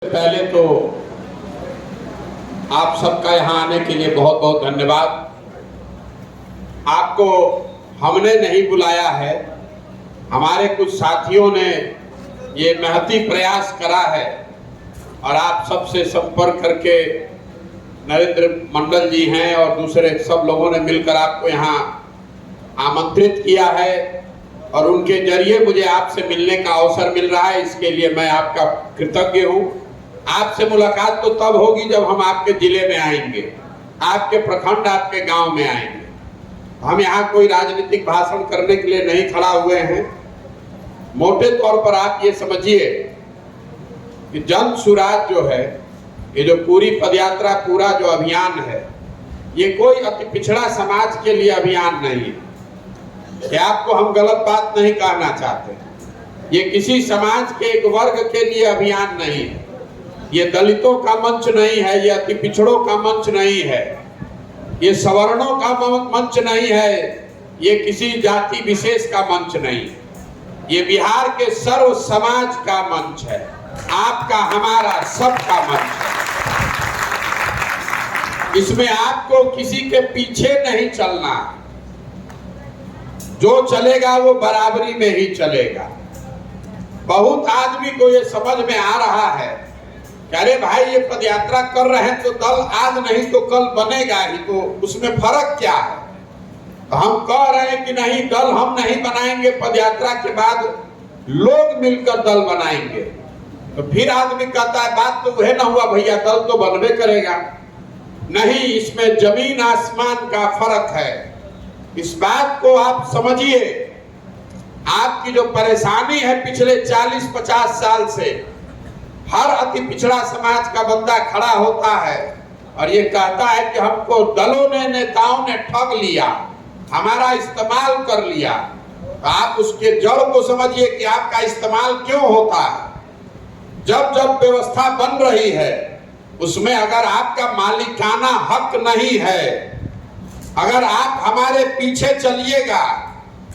पहले तो आप सबका यहाँ आने के लिए बहुत बहुत धन्यवाद। आपको हमने नहीं बुलाया है, हमारे कुछ साथियों ने ये महती प्रयास करा है और आप सबसे संपर्क करके नरेंद्र मंडल जी हैं और दूसरे सब लोगों ने मिलकर आपको यहाँ आमंत्रित किया है और उनके जरिए मुझे आपसे मिलने का अवसर मिल रहा है। इसके लिए मैं आपका कृतज्ञ हूँ। आपसे मुलाकात तो तब होगी जब हम आपके जिले में आएंगे, आपके प्रखंड, आपके गांव में आएंगे। हम यहाँ कोई राजनीतिक भाषण करने के लिए नहीं खड़ा हुए हैं। मोटे तौर पर आप ये समझिए कि जन सुराज जो है, ये जो पूरी पदयात्रा, पूरा जो अभियान है, ये कोई अति पिछड़ा समाज के लिए अभियान नहीं है। कि आपको हम गलत बात नहीं कहना चाहते, ये किसी समाज के एक वर्ग के लिए अभियान नहीं है। ये दलितों का मंच नहीं है, ये अति पिछड़ों का मंच नहीं है, ये सवर्णों का मंच नहीं है, ये किसी जाति विशेष का मंच नहीं है। ये बिहार के सर्व समाज का मंच है, आपका, हमारा, सबका मंच है। इसमें आपको किसी के पीछे नहीं चलना, जो चलेगा वो बराबरी में ही चलेगा। बहुत आदमी को ये समझ में आ रहा है कि अरे भाई ये पदयात्रा कर रहे हैं तो दल आज नहीं तो कल बनेगा ही, तो उसमें फर्क क्या है। तो हम कह रहे हैं कि नहीं, दल हम नहीं बनाएंगे, पदयात्रा के बाद लोग मिलकर दल बनाएंगे। तो फिर आदमी कहता है बात तो वह ना हुआ भैया, दल तो बनबे करेगा। नहीं, इसमें जमीन आसमान का फर्क है। इस बात को आप समझिए। आपकी जो परेशानी है पिछले 40-50 साल से, हर अति पिछड़ा समाज का बंदा खड़ा होता है और ये कहता है कि हमको दलों ने, नेताओं ने ठग लिया, हमारा इस्तेमाल कर लिया। तो आप उसके जड़ को समझिए कि आपका इस्तेमाल क्यों होता है। जब जब व्यवस्था बन रही है उसमें अगर आपका मालिकाना हक नहीं है, अगर आप हमारे पीछे चलिएगा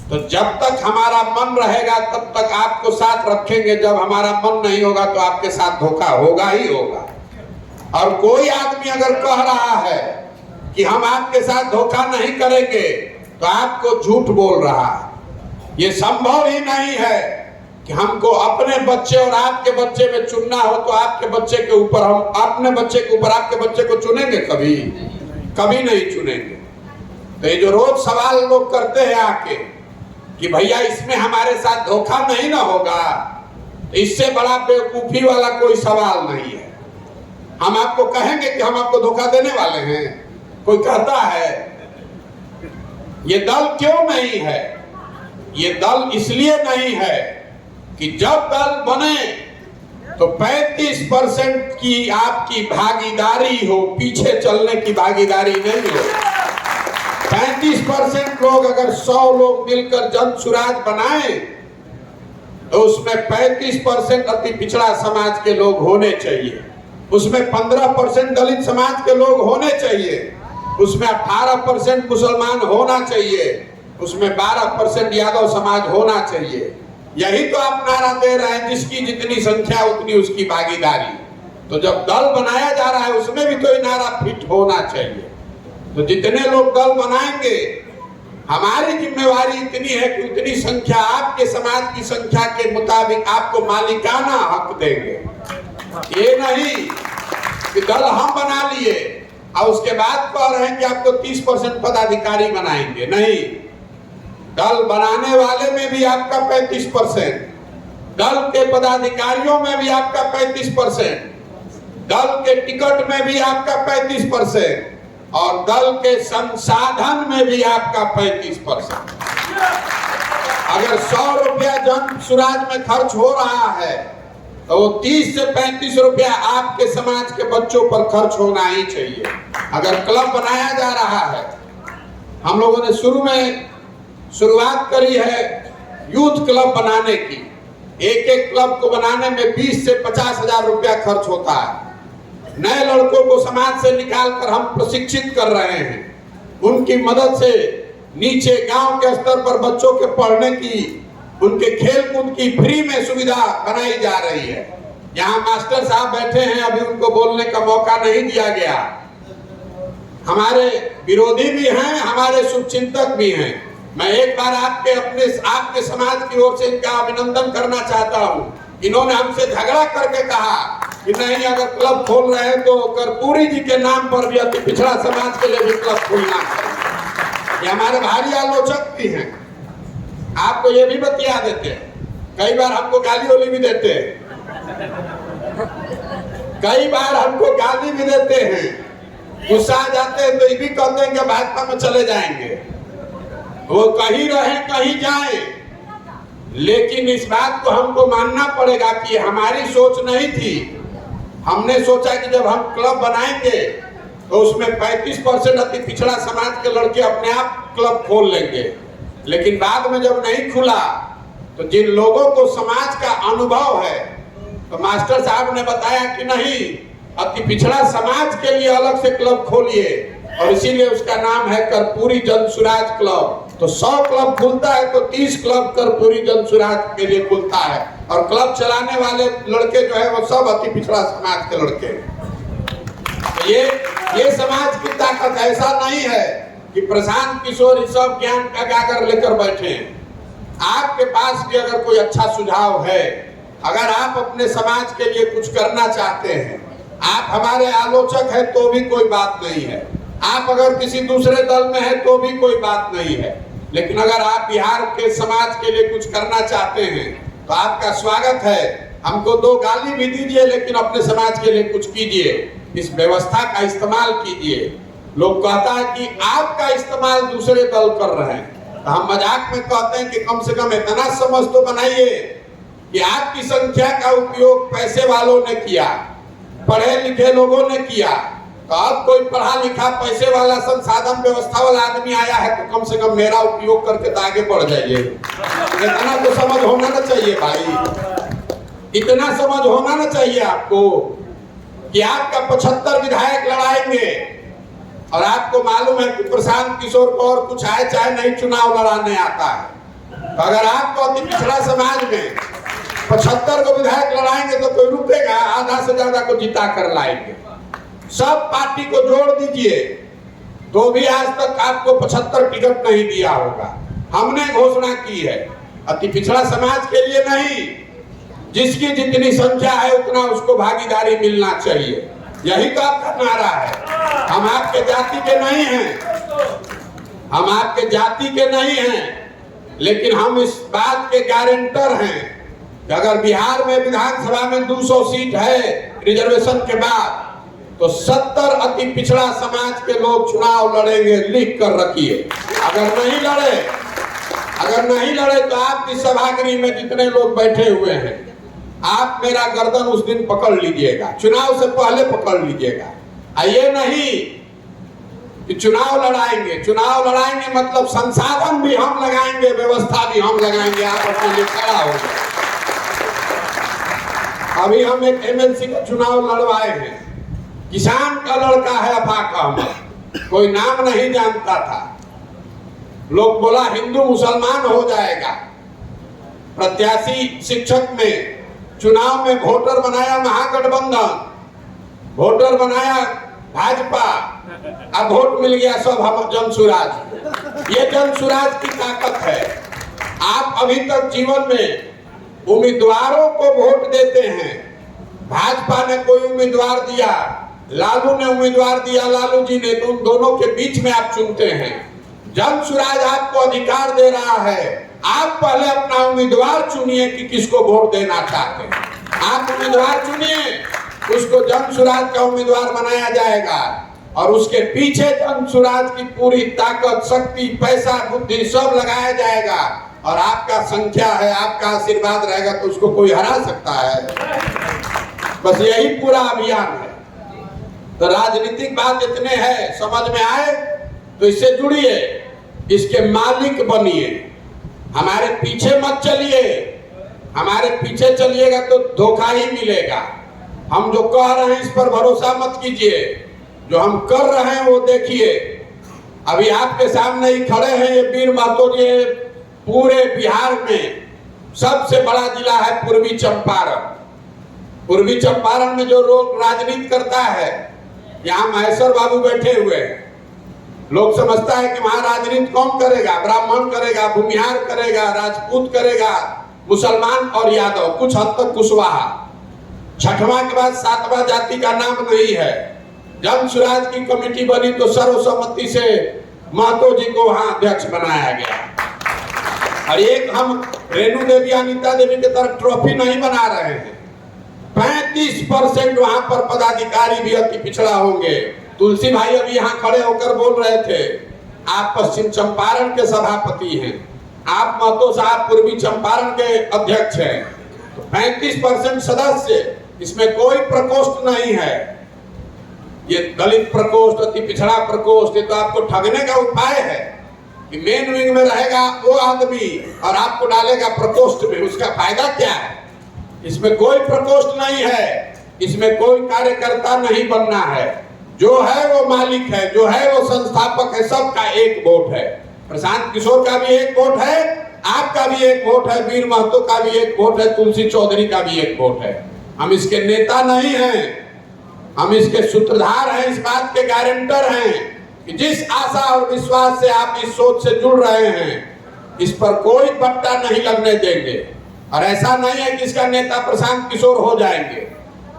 तो जब तक हमारा मन रहेगा तब तक आपको साथ रखेंगे, जब हमारा मन नहीं होगा तो आपके साथ धोखा होगा ही होगा। और कोई आदमी अगर कह रहा है कि हम आपके साथ धोखा नहीं करेंगे तो आपको झूठ बोल रहा है। ये संभव ही नहीं है कि हमको अपने बच्चे और आपके बच्चे में चुनना हो तो आपके बच्चे के ऊपर, हम अपने बच्चे के ऊपर आपके बच्चे को चुनेंगे? कभी कभी नहीं चुनेंगे। तो ये जो रोज सवाल लोग करते हैं आके कि भैया इसमें हमारे साथ धोखा नहीं ना होगा, तो इससे बड़ा बेवकूफी वाला कोई सवाल नहीं है। हम आपको कहेंगे कि हम आपको धोखा देने वाले हैं? कोई कहता है? ये दल क्यों नहीं है? ये दल इसलिए नहीं है कि जब दल बने तो 35% की आपकी भागीदारी हो, पीछे चलने की भागीदारी नहीं हो। 35% लोग, अगर 100 लोग मिलकर जन सुराज बनाए तो उसमें 35% अति पिछड़ा समाज के लोग होने चाहिए, उसमें 15% दलित समाज के लोग होने चाहिए, उसमें 18% मुसलमान होना चाहिए, उसमें 12% यादव समाज होना चाहिए। यही तो आप नारा दे रहे हैं, जिसकी जितनी संख्या उतनी उसकी भागीदारी। तो जब दल बनाया जा रहा है उसमें भी तो ये नारा फिट होना चाहिए। तो जितने लोग दल बनाएंगे, हमारी जिम्मेवारी इतनी है कि उतनी संख्या आपके समाज की संख्या के मुताबिक आपको मालिकाना हक देंगे। ये नहीं कि दल हम बना लिए और उसके बाद कह रहे हैं कि आपको 30% पदाधिकारी बनाएंगे। नहीं, दल बनाने वाले में भी आपका 35%, दल के पदाधिकारियों में भी आपका 35%, दल के टिकट में भी आपका 35% और दल के संसाधन में भी आपका 35%। अगर 100 रुपया जन सुराज में खर्च हो रहा है तो वो 30 से 35 रुपया आपके समाज के बच्चों पर खर्च होना ही चाहिए। अगर क्लब बनाया जा रहा है, हम लोगों ने शुरू में शुरुआत करी है यूथ क्लब बनाने की। एक एक क्लब को बनाने में 20 से 50 हजार रुपया खर्च होता है। नए लड़कों को समाज से निकालकर हम प्रशिक्षित कर रहे हैं। उनकी मदद से नीचे गांव के स्तर पर बच्चों के पढ़ने की, उनके खेल कूद की फ्री में सुविधा बनाई जा रही है। यहाँ मास्टर साहब बैठे हैं, अभी उनको बोलने का मौका नहीं दिया गया। हमारे विरोधी भी हैं, हमारे शुभचिंतक भी हैं। मैं एक बार आपके समाज की ओर से इनका अभिनंदन करना चाहता हूँ। इन्होंने हमसे झगड़ा करके कहा कि नहीं, अगर क्लब खोल रहे हैं तो कर्पूरी जी के नाम पर भी अति पिछड़ा समाज के लिए भी क्लब खोलना चाहिए। ये हमारे भारी आलोचक भी हैं, आपको ये भी बतिया देते हैं। कई बार हमको गाली वाली भी देते हैं, कई बार हमको गाली भी देते हैं, गुस्सा आ जाते हैं तो ये भी कहते हैं कि भाजपा में चले जाएंगे। वो कहीं रहे कहीं जाए, लेकिन इस बात को हमको मानना पड़ेगा कि हमारी सोच नहीं थी। हमने सोचा कि जब हम क्लब बनाएंगे तो उसमें 35% अति पिछड़ा समाज के लड़के अपने आप क्लब खोल लेंगे, लेकिन बाद में जब नहीं खुला तो जिन लोगों को समाज का अनुभव है, तो मास्टर साहब ने बताया कि नहीं, अति पिछड़ा समाज के लिए अलग से क्लब खोलिए, और इसीलिए उसका नाम है कर्पूरी जन सुराज क्लब। तो 100 क्लब खुलता है तो 30 क्लब कर्पूरी जन सुराज के लिए खुलता है, और क्लब चलाने वाले लड़के जो है वो सब अति पिछड़ा समाज के लड़के। तो ये समाज की ताकत ऐसा नहीं है कि प्रशांत किशोर इस सब ज्ञान का गागर लेकर बैठे हैं। आपके पास भी अगर कोई अच्छा सुझाव है, अगर आप अपने समाज के लिए कुछ करना चाहते हैं, आप हमारे आलोचक हैं तो भी कोई बात नहीं है, आप अगर किसी दूसरे दल में हैं तो भी कोई बात नहीं है, लेकिन अगर आप बिहार के समाज के लिए कुछ करना चाहते हैं तो आपका स्वागत है। हमको 2 गाली भी दीजिए, लेकिन अपने समाज के लिए कुछ कीजिए, इस व्यवस्था का इस्तेमाल कीजिए। लोग कहता है कि आपका इस्तेमाल दूसरे दल कर रहे हैं, तो हम मजाक में कहते हैं कि कम से कम इतना समझ तो बनाइए कि आपकी संख्या का उपयोग पैसे वालों ने किया, पढ़े लिखे लोगों ने किया। तो अब कोई पढ़ा लिखा पैसे वाला संसाधन व्यवस्था वाला आदमी आया है तो कम से कम मेरा उपयोग करके तो आगे बढ़ जाइए। इतना तो समझ होना ना चाहिए भाई, इतना समझ होना ना चाहिए आपको कि आपका 75 विधायक लड़ाएंगे और आपको मालूम है कि प्रशांत किशोर को और कुछ आए चाहे नहीं चुनाव लड़ाने आता है। तो अगर आपको अति पिछड़ा समाज में 75 को विधायक लड़ाएंगे तो कोई रुकेगा? आधा से ज्यादा को जिता कर लाएंगे। सब पार्टी को जोड़ दीजिए तो भी आज तक आपको 75 टिकट नहीं दिया होगा। हमने घोषणा की है अति पिछड़ा समाज के लिए नहीं, जिसकी जितनी संख्या है उतना उसको भागीदारी मिलना चाहिए। यही तो आपका नारा है। हम आपके जाति के नहीं हैं, हम आपके जाति के नहीं हैं, लेकिन हम इस बात के गारंटर हैं कि अगर बिहार में विधानसभा में 200 सीट है रिजर्वेशन के बाद, तो 70 अति पिछड़ा समाज के लोग चुनाव लड़ेंगे। लिख कर रखिए। अगर नहीं लड़े तो आपकी सभागृह में जितने लोग बैठे हुए हैं, आप मेरा गर्दन उस दिन पकड़ लीजिएगा, चुनाव से पहले पकड़ लीजिएगा। ये नहीं कि चुनाव लड़ाएंगे मतलब संसाधन भी हम लगाएंगे, व्यवस्था भी हम लगाएंगे, आप अपने लिए खड़ा हो जाए। अभी हम एक एमएलसी का चुनाव लड़वाए हैं, किसान का लड़का है अफाक अहमद, कोई नाम नहीं जानता था, लोग बोला हिंदू मुसलमान हो जाएगा। प्रत्याशी शिक्षक में चुनाव में वोटर बनाया महागठबंधन, वोटर बनाया भाजपा, अब वोट मिल गया सब हम जनसुराज। ये जनसुराज की ताकत है। आप अभी तक जीवन में उम्मीदवारों को वोट देते हैं। भाजपा ने कोई उम्मीदवार दिया, लालू ने उम्मीदवार दिया, लालू जी ने, तो उन दोनों के बीच में आप चुनते हैं। जनसुराज आपको अधिकार दे रहा है, आप पहले अपना उम्मीदवार चुनिए कि किसको वोट देना चाहते हैं। आप उम्मीदवार चुनिए, उसको जनसुराज का उम्मीदवार बनाया जाएगा और उसके पीछे जनसुराज की पूरी ताकत, शक्ति, पैसा, बुद्धि सब लगाया जाएगा। और आपका संख्या है, आपका आशीर्वाद रहेगा तो उसको कोई हरा सकता है? बस यही पूरा अभियान है। तो राजनीतिक बात इतने हैं, समझ में आए तो इससे जुड़िए, इसके मालिक बनिए, हमारे पीछे मत चलिए। हमारे पीछे चलिएगा तो धोखा ही मिलेगा। हम जो कह रहे हैं इस पर भरोसा मत कीजिए, जो हम कर रहे हैं वो देखिए। अभी आपके सामने ही खड़े हैं ये वीर महतो जी। पूरे बिहार में सबसे बड़ा जिला है पूर्वी चंपारण। पूर्वी चंपारण में जो लोग राजनीति करता है, यहाँ महेश्वर बाबू बैठे हुए हैं, लोग समझता है कि वहां राजनीति कौन करेगा, ब्राह्मण करेगा, भूमिहार करेगा, राजपूत करेगा, मुसलमान और यादव, कुछ हद तक कुशवाहा। छठवां के बाद सातवां जाति का नाम नहीं है। जन सुराज की कमेटी बनी तो सर्वसम्मति से महतो जी को वहां अध्यक्ष बनाया गया। और एक हम रेणु देवी, अनिता देवी की तरफ ट्रॉफी नहीं बना रहे हैं। 35% वहां पर पदाधिकारी भी अति पिछड़ा होंगे। तुलसी भाई अभी यहाँ खड़े होकर बोल रहे थे, आप पश्चिम चंपारण के सभापति हैं, आप महतो साहब पूर्वी चंपारण के अध्यक्ष हैं, तो 35% सदस्य, इसमें कोई प्रकोष्ठ नहीं है। ये दलित प्रकोष्ठ, अति पिछड़ा प्रकोष्ठ, ये तो आपको ठगने का उपाय है कि मेन विंग में रहेगा वो आदमी और आपको डालेगा प्रकोष्ठ में, उसका फायदा क्या है? इसमें कोई प्रकोष्ठ नहीं है, इसमें कोई कार्यकर्ता नहीं बनना है। जो है वो मालिक है, जो है वो संस्थापक है, सबका एक वोट है। प्रशांत किशोर का भी एक वोट है, आपका भी एक वोट है, वीर महतो का भी एक वोट है, तुलसी चौधरी का भी एक वोट है। हम इसके नेता नहीं हैं, हम इसके सूत्रधार हैं, इस बात के गारंटर हैं कि जिस आशा और विश्वास से आप इस सोच से जुड़ रहे हैं, इस पर कोई पट्टा नहीं लगने देंगे। और ऐसा नहीं है कि इसका नेता प्रशांत किशोर हो जाएंगे।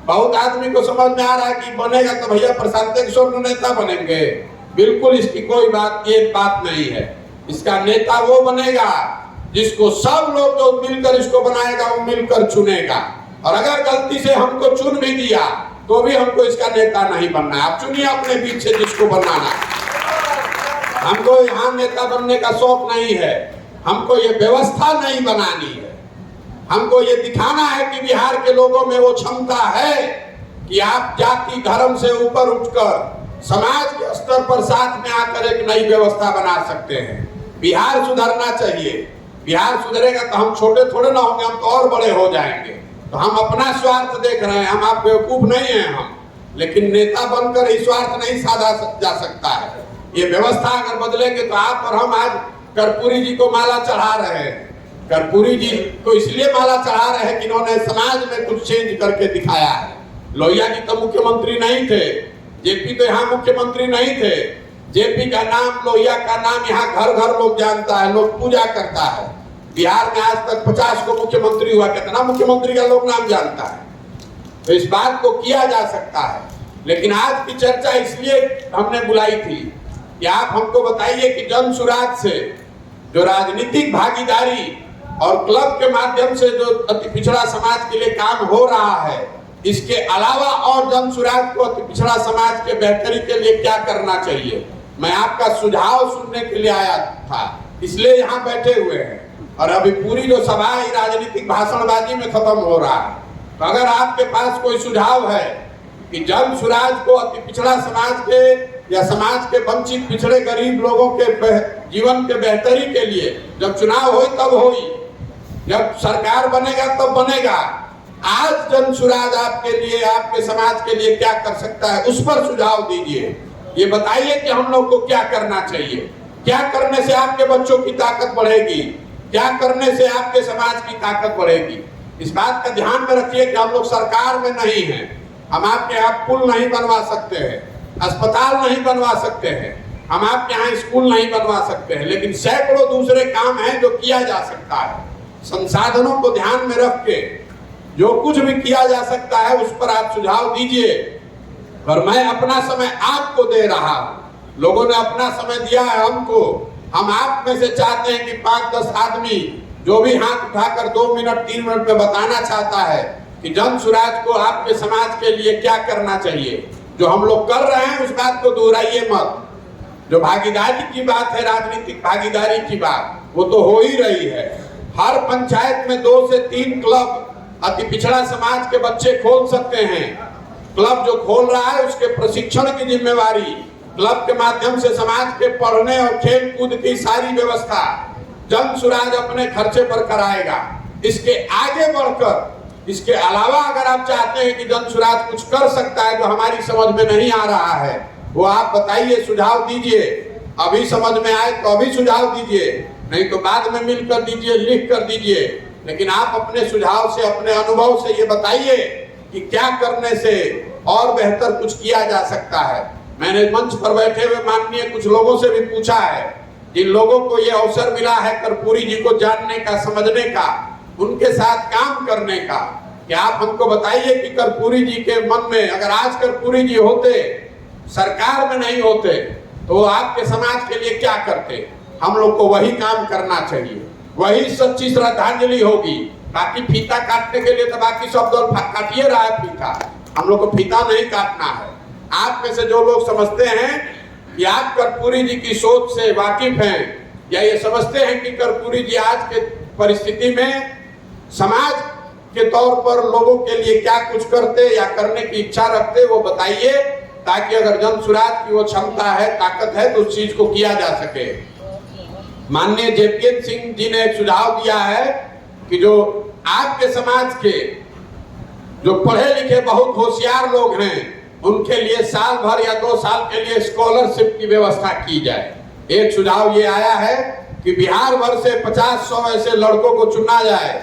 बहुत आदमी को समझ में आ रहा है कि बनेगा तो भैया प्रशांत किशोर नेता बनेंगे। बिल्कुल इसकी कोई बात नहीं है। इसका नेता वो बनेगा जिसको सब लोग जो मिलकर इसको बनाएगा वो मिलकर चुनेगा। और अगर गलती से हमको चुन भी दिया तो भी हमको इसका नेता नहीं बनना है। आप चुनिए अपने बीच से जिसको बनाना है। हमको यहाँ नेता बनने का शौक नहीं है, हमको ये व्यवस्था नहीं बनानी है। हमको ये दिखाना है कि बिहार के लोगों में वो क्षमता है कि आप जाति धर्म से ऊपर उठकर समाज के स्तर पर साथ में आकर एक नई व्यवस्था बना सकते हैं। बिहार सुधरना चाहिए। बिहार सुधरेगा तो हम छोटे थोड़े ना होंगे, हम तो और बड़े हो जाएंगे। तो हम अपना स्वार्थ देख रहे हैं, हम आप बेवकूफ नहीं हैं हम, लेकिन नेता बनकर ही स्वार्थ नहीं साधा जा सकता है। ये व्यवस्था अगर बदलेंगे तो आप और हम आज कर्पूरी जी को माला चढ़ा रहे हैं। कर्पूरी जी को इसलिए माला चढ़ा रहे हैं कि इन्होंने समाज में कुछ चेंज करके दिखाया है। लोहिया जी तो मुख्यमंत्री नहीं थे, जेपी तो यहाँ मुख्यमंत्री नहीं थे। जेपी का नाम, लोहिया का नाम यहाँ घर घर लोग जानता है, लोग पूजा करता है। बिहार में आज तक 50 को मुख्यमंत्री हुआ, कितना मुख्यमंत्री का लोग नाम जानता है। तो इस बात को किया जा सकता है। लेकिन आज की चर्चा इसलिए हमने बुलाई थी कि आप हमको बताइए कि जन सुराज से जो राजनीतिक भागीदारी और क्लब के माध्यम से जो अति पिछड़ा समाज के लिए काम हो रहा है, इसके अलावा और जन सुराज को अति पिछड़ा समाज के बेहतरी के लिए क्या करना चाहिए, मैं आपका सुझाव सुनने के लिए आया था, इसलिए यहाँ बैठे हुए हैं। और अभी पूरी जो सभा है राजनीतिक भाषणबाजी में खत्म हो रहा है। तो अगर आपके पास कोई सुझाव है कि जन सुराज को अति पिछड़ा समाज के या समाज के वंचित पिछड़े गरीब लोगों के जीवन के बेहतरी के लिए जब चुनाव हो तब होई, जब सरकार बनेगा तब बनेगा, आज जन सुराज आपके लिए, आपके समाज के लिए क्या कर सकता है, उस पर सुझाव दीजिए। ये बताइए कि हम लोग को क्या करना चाहिए, क्या करने से आपके बच्चों की ताकत बढ़ेगी, क्या करने से आपके समाज की ताकत बढ़ेगी। इस बात का ध्यान में रखिए कि हम लोग सरकार में नहीं हैं, हम आपके यहाँ पुल नहीं बनवा सकते हैं, अस्पताल नहीं बनवा सकते हैं, हम आपके यहाँ स्कूल नहीं बनवा सकते हैं, लेकिन सैकड़ों दूसरे काम हैं जो किया जा सकता है। संसाधनों को ध्यान में रख के जो कुछ भी किया जा सकता है उस पर आप सुझाव दीजिए। और मैं अपना समय आपको दे रहा हूं, लोगों ने अपना समय दिया है हमको। हम आप में से चाहते हैं कि 5-10 आदमी जो भी हाथ उठाकर 2 मिनट 3 मिनट में बताना चाहता है कि जन सुराज को आपके समाज के लिए क्या करना चाहिए। जो हम लोग कर रहे हैं उस बात को दोहराइए मत। जो भागीदारी की बात है, राजनीतिक भागीदारी की बात, वो तो हो ही रही है। हर पंचायत में 2 से 3 क्लब अति पिछड़ा समाज के बच्चे खोल सकते हैं। क्लब जो खोल रहा है उसके प्रशिक्षण की जिम्मेवारी, क्लब के माध्यम से समाज के पढ़ने और खेल कूद की सारी व्यवस्था जन सुराज अपने खर्चे पर कराएगा। इसके आगे बढ़कर, इसके अलावा अगर आप चाहते हैं कि जन सुराज कुछ कर सकता है जो हमारी समझ में नहीं आ रहा है, वो आप बताइए, सुझाव दीजिए। अभी समझ में आए तो अभी सुझाव दीजिए, नहीं तो बाद में मिल कर दीजिए, लिख कर दीजिए। लेकिन आप अपने सुझाव से, अपने अनुभव से ये बताइए कि क्या करने से और बेहतर कुछ किया जा सकता है। मैंने मंच पर बैठे हुए माननीय कुछ लोगों से भी पूछा है, जिन लोगों को ये अवसर मिला है कर्पूरी जी को जानने का, समझने का, उनके साथ काम करने का, कि आप हमको बताइए कि कर्पूरी जी के मन में, अगर आज कर्पूरी जी होते, सरकार में नहीं होते, तो आपके समाज के लिए क्या करते। हम लोग को वही काम करना चाहिए, वही सच्ची श्रद्धांजलि होगी। बाकी फीता काटने के लिए तो बाकी सब दल काटिए रहा है फीता, हम लोग को फीता नहीं काटना है। आप में से जो लोग समझते हैं कि आप कर्पूरी जी की सोच से वाकिफ हैं, या ये समझते हैं कि कर्पूरी जी आज के परिस्थिति में समाज के तौर पर लोगों के लिए क्या कुछ करते या करने की इच्छा रखते, वो बताइए, ताकि अगर जन सुराज की वो क्षमता है, ताकत है, तो उस चीज को किया जा सके। माननीय जेपीएन सिंह जी ने एक सुझाव दिया है कि जो आपके समाज के जो पढ़े लिखे बहुत होशियार लोग हैं, उनके लिए साल भर या 2 साल के लिए स्कॉलरशिप की व्यवस्था की जाए। एक सुझाव ये आया है कि बिहार भर से 50-100 ऐसे लड़कों को चुना जाए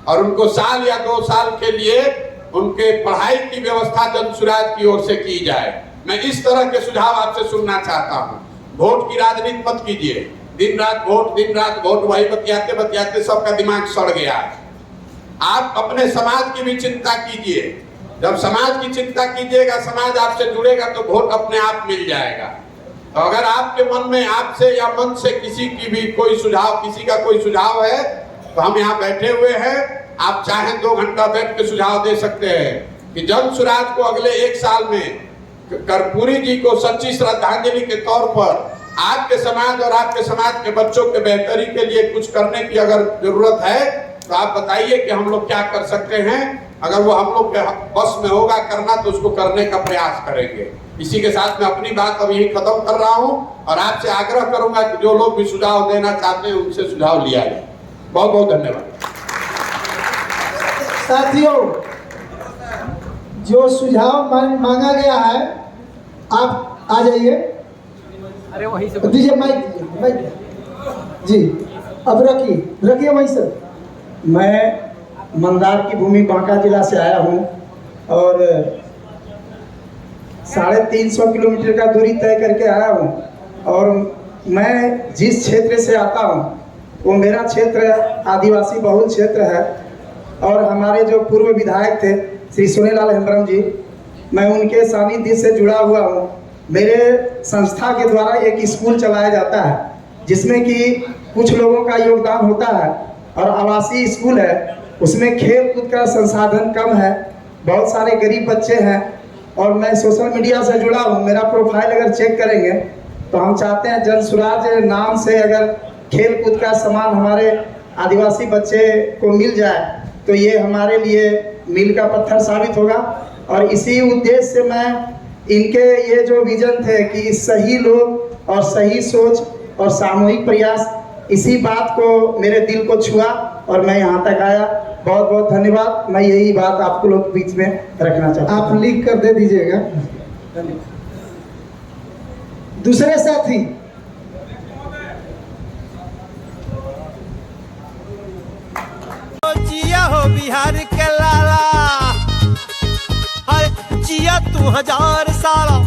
और उनको साल या 2 साल के लिए उनके पढ़ाई की व्यवस्था जन सुराज की ओर से की जाए। मैं इस तरह के सुझाव आपसे सुनना चाहता हूँ। वोट की राजनीति मत कीजिए, दिन रात वोट, वही बतियाते बतियाते सबका दिमाग सड़ गया है। आप अपने समाज की भी चिंता कीजिए। जब समाज की चिंता कीजिएगा, समाज आपसे जुड़ेगा, तो वोट अपने आप मिल जाएगा। तो अगर आपके मन में आपसे या मन से किसी की भी कोई सुझाव, किसी का कोई सुझाव है, तो हम यहाँ बैठे हुए हैं। आप चाहें 2 घंटा बैठ के सुझाव दे सकते हैं कि जन सुराज को अगले 1 साल में कर्पूरी जी को सच्ची श्रद्धांजलि के तौर पर आपके समाज और आपके समाज के बच्चों के बेहतरी के लिए कुछ करने की अगर जरूरत है, तो आप बताइए कि हम लोग क्या कर सकते हैं। अगर वो हम लोग के बस में होगा करना, तो उसको करने का प्रयास करेंगे। इसी के साथ मैं अपनी बात अब यही खत्म कर रहा हूं और आपसे आग्रह करूंगा कि जो लोग भी सुझाव देना चाहते हैं, उनसे सुझाव लिया जाए। बहुत बहुत धन्यवाद। साथियों, जो सुझाव मांगा गया है, आप आ जाइए। अरे वही से दीजिए माइक जी, अब रखिए वहीं से। मैं मंदार की भूमि बांका जिला से आया हूँ और 350 किलोमीटर का दूरी तय करके आया हूँ। और मैं जिस क्षेत्र से आता हूँ, वो मेरा क्षेत्र आदिवासी बहुल क्षेत्र है। और हमारे जो पूर्व विधायक थे श्री सोनेलाल हेम्ब्रम जी, मैं उनके सानिध्य से जुड़ा हुआ हूँ। मेरे संस्था के द्वारा एक स्कूल चलाया जाता है, जिसमें कि कुछ लोगों का योगदान होता है, और आवासीय स्कूल है। उसमें खेल कूद का संसाधन कम है, बहुत सारे गरीब बच्चे हैं। और मैं सोशल मीडिया से जुड़ा हूँ। मेरा प्रोफाइल अगर चेक करेंगे तो हम चाहते हैं जन सुराज नाम से अगर खेल कूद का सामान हमारे आदिवासी बच्चे को मिल जाए, तो ये हमारे लिए मील का पत्थर साबित होगा। और इसी उद्देश्य से मैं इनके ये जो विजन थे कि सही लोग और सही सोच और सामूहिक प्रयास, इसी बात को मेरे दिल को छुआ और मैं यहाँ तक आया। बहुत बहुत धन्यवाद। मैं यही बात आपको लोग बीच में रखना चाहता हूँ। आप लिख कर दे दीजिएगा। दूसरे साथी, जिया हो बिहार के लाला, अरे जिया तू 1000 साल।